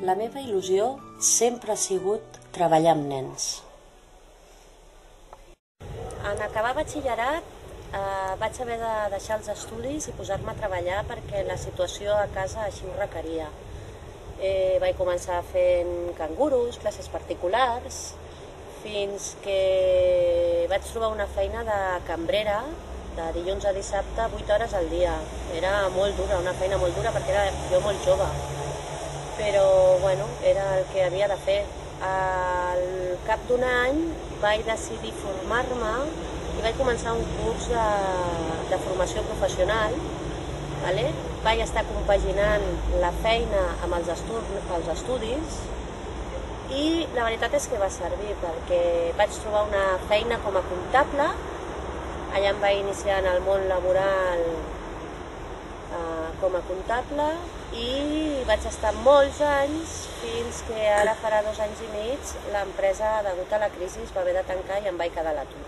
La meva il·lusió sempre ha sigut treballar amb nens. En acabar batxillerat vaig haver de deixar els estudis i posar-me a treballar perquè la situació a casa així ho requeria. Vaig començar fent cangurus, classes particulars, fins que vaig trobar una feina de cambrera de dilluns a dissabte, 8 hores al dia. Era molt dura, una feina molt dura perquè era jo molt jove, però bueno, era el que havia de fer. Al cap d'un any vaig decidir formar-me i vaig començar un curs de formació professional. Vaig estar compaginant la feina amb els estudis i la veritat és que va servir perquè vaig trobar una feina com a comptable. Allà em vaig iniciar en el món laboral com a comptable i vaig estar molts anys fins que ara farà 2 anys i mig l'empresa, degut a la crisi, va haver de tancar i em vaig quedar a l'atur.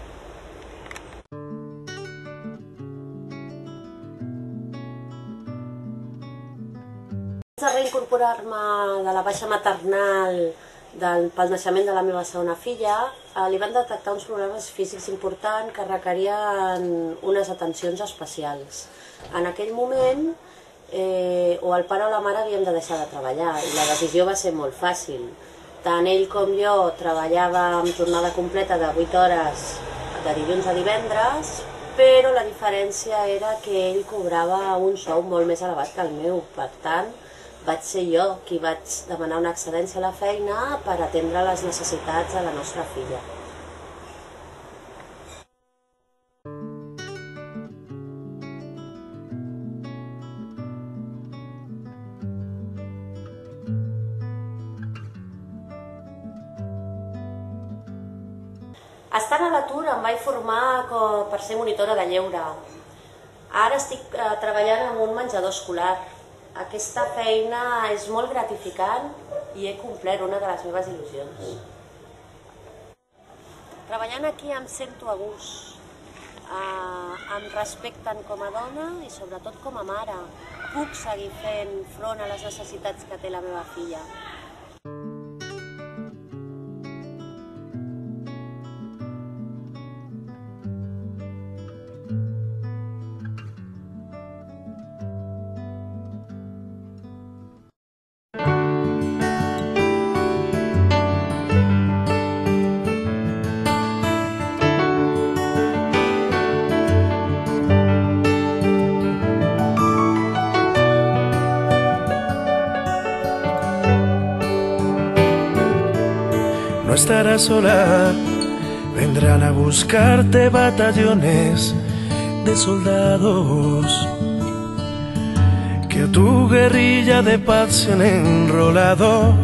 Abans de reincorporar-me de la baixa maternal pel naixement de la meva segona filla, li van detectar uns problemes físics importants que requerien unes atencions especials. En aquell moment, o el pare o la mare havíem de deixar de treballar i la decisió va ser molt fàcil. Tant ell com jo treballàvem jornada completa de 8 hores de dilluns a divendres, però la diferència era que ell cobrava un sou molt més elevat que el meu. Per tant, vaig ser jo qui vaig demanar una excedència a la feina per atendre les necessitats de la nostra filla. Estant a l'atur em vaig formar per ser monitora de lleure. Ara estic treballant en un menjador escolar. Aquesta feina és molt gratificant i he complert una de les meves il·lusions. Treballant aquí em sento a gust. Em respecten com a dona i sobretot com a mare. Puc seguir fent front a les necessitats que té la meva filla. No estarás sola, vendrán a buscarte batallones de soldados que a tu guerrilla de paz se han enrolado.